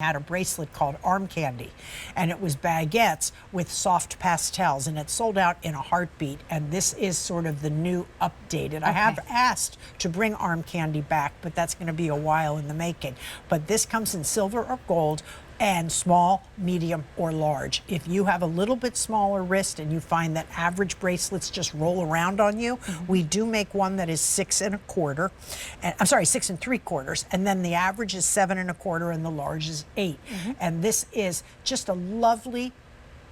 Had a bracelet called Arm Candy, and it was baguettes with soft pastels, and it sold out in a heartbeat. And this is sort of the new updated. Okay. I have asked to bring Arm Candy back, but that's going to be a while in the making. But this comes in silver or gold, and small, medium, or large. If you have a little bit smaller wrist and you find that average bracelets just roll around on you, we do make one that is 6 1/4. I'm sorry, 6 3/4, and then the average is 7 1/4, and the large is 8. And this is just a lovely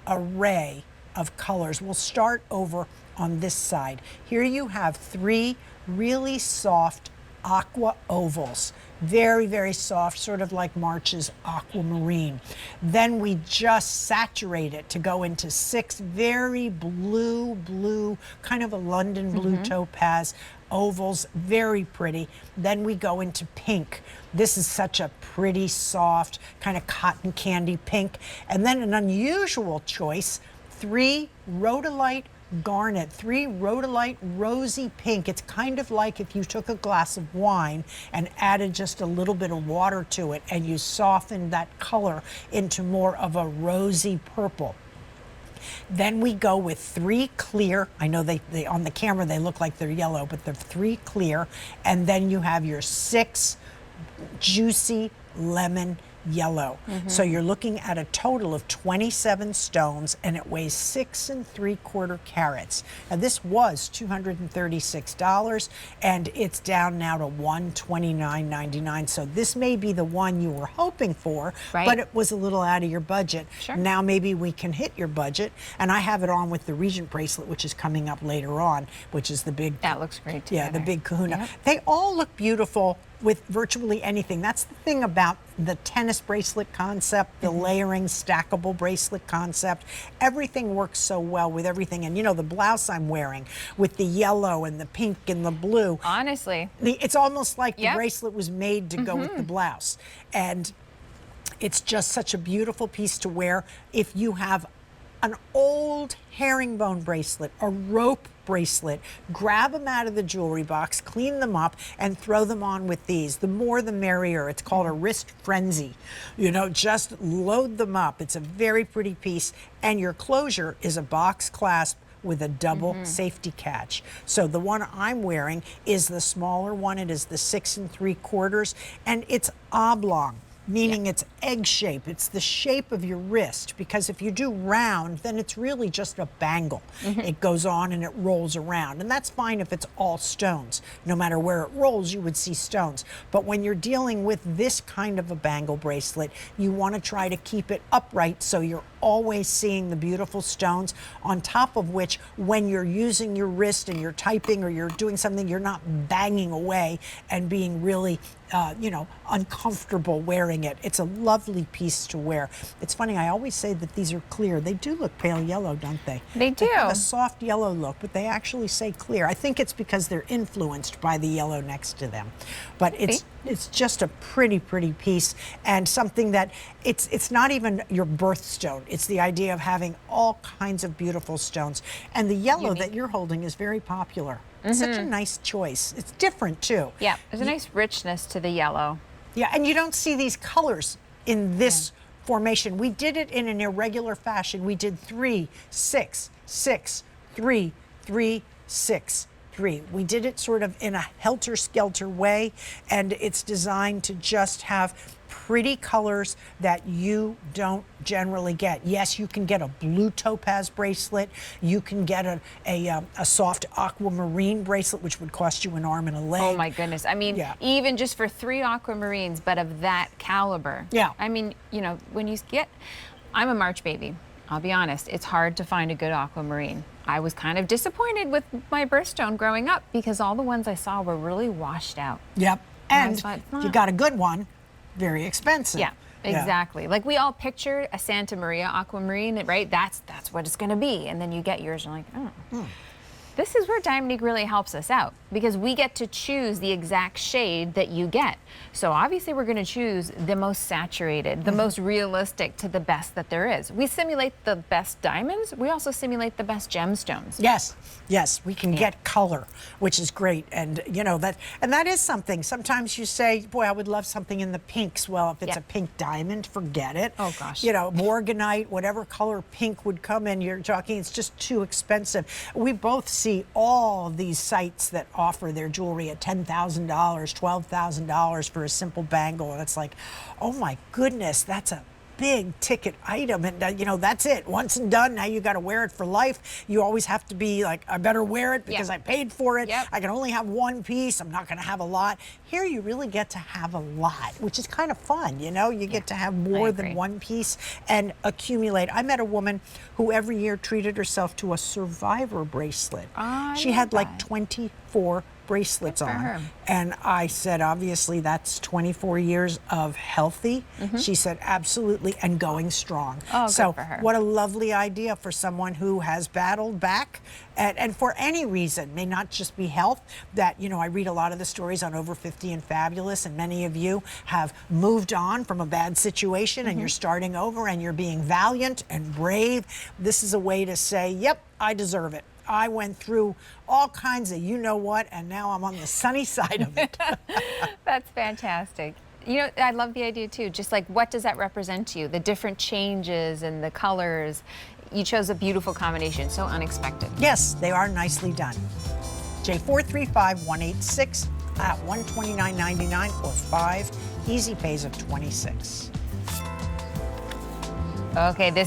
array of colors. We'll start over on this side. Here you have 3 really soft aqua ovals. Very, very soft, sort of like March's aquamarine. Then we just saturate it to go into 6 very blue, kind of a London blue topaz ovals, very pretty. Then we go into pink. This is such a pretty, soft, kind of cotton candy pink. And then an unusual choice, 3 rhodolite garnet, 3 rhodolite rosy pink. It's kind of like if you took a glass of wine and added just a little bit of water to it and you softened that color into more of a rosy purple. Then we go with 3 clear. I know they on the camera they look like they're yellow, but they're 3 clear. And then you have your 6 juicy lemon yellow. So you're looking at a total of 27 stones, and it weighs 6 3/4 carats. Now this was $236, and it's down now to $129.99. So this may be the one you were hoping for, but it was a little out of your budget. Now maybe we can hit your budget, and I have it on with the Regent bracelet, which is coming up later on, which is the big. That looks great together. Yeah, the big kahuna. They all look beautiful with virtually anything. That's the thing about the tennis bracelet concept, the layering stackable bracelet concept. Everything works so well with everything. And you know, the blouse I'm wearing with the yellow and the pink and the blue. Honestly. It's almost like the bracelet was made to go with the blouse. And it's just such a beautiful piece to wear. If you have an old herringbone bracelet, a rope bracelet, grab them out of the jewelry box, clean them up, and throw them on with these. The more the merrier. It's called a wrist frenzy. You know, just load them up. It's a very pretty piece, and your closure is a box clasp with a double safety catch. So the one I'm wearing is the smaller one. It is the 6 3/4, and it's oblong, meaning it's egg shape. It's the shape of your wrist, because if you do round, then it's really just a bangle. It goes on and it rolls around, and that's fine if it's all stones. No matter where it rolls, you would see stones. But when you're dealing with this kind of a bangle bracelet, you want to try to keep it upright so you're always seeing the beautiful stones, on top of which, when you're using your wrist and you're typing or you're doing something, you're not banging away and being really you know, uncomfortable wearing it. It's a lovely piece to wear. It's funny, I always say that these are clear. They do look pale yellow, don't they? They do. They have a soft yellow look, but they actually say clear. I think it's because they're influenced by the yellow next to them. But it's just a pretty, pretty piece, and something that it's not even your birthstone. It's the idea of having all kinds of beautiful stones. And the yellow that you're holding is very popular. It's such a nice choice. It's different too. Yeah, there's a nice richness to the yellow. Yeah, and you don't see these colors in this formation. We did it in an irregular fashion. We did 3 6 6 3 3 6 3. We did it sort of in a helter-skelter way, and it's designed to just have pretty colors that you don't generally get. Yes, you can get a blue topaz bracelet. You can get a soft aquamarine bracelet, which would cost you an arm and a leg. Oh my goodness. I mean, even just for 3 aquamarines, but of that caliber. Yeah. I mean, you know, when you get, I'm a March baby. I'll be honest, it's hard to find a good aquamarine. I was kind of disappointed with my birthstone growing up because all the ones I saw were really washed out. Yep. And if you got a good one, very expensive. Yeah, exactly. Like we all pictured a Santa Maria aquamarine, right? That's what it's going to be. And then you get yours and you're like, oh. This is where Diamonique really helps us out. because we get to choose the exact shade that you get. So obviously we're going to choose the most saturated, the most realistic to the best that there is. We simulate the best diamonds. We also simulate the best gemstones. Yes, yes, we can get color, which is great. And you know that is something. Sometimes you say, boy, I would love something in the pinks. Well, if it's a pink diamond, forget it. Oh gosh. You know, morganite, whatever color pink would come in, you're talking, it's just too expensive. We both see all these sites that offer their jewelry at $10,000, $12,000 for a simple bangle, and it's like, oh my goodness, that's a big ticket item, and you know, that's it, once and done. Now you got to wear it for life. You always have to be like, I better wear it because I paid for it. I can only have one piece. I'm not going to have a lot. Here you really get to have a lot, which is kind of fun. You know, you get to have more than one piece and accumulate. I met a woman who every year treated herself to a survivor bracelet. She had like 24 bracelets on. And I said, obviously that's 24 years of healthy. She said, absolutely, and going strong. So good for her. what a lovely idea for someone who has battled back and for any reason, may not just be health, that, you know, I read a lot of the stories on Over 50 and Fabulous, and many of you have moved on from a bad situation and you're starting over and you're being valiant and brave. This is a way to say, yep, I deserve it. I went through all kinds of you know what, and now I'm on the sunny side of it. That's fantastic. You know, I love the idea too, just like what does that represent to you? The different changes and the colors. You chose a beautiful combination, so unexpected. Yes, they are nicely done. J435186 at $129.99 or 5 easy pays of $26. Okay, this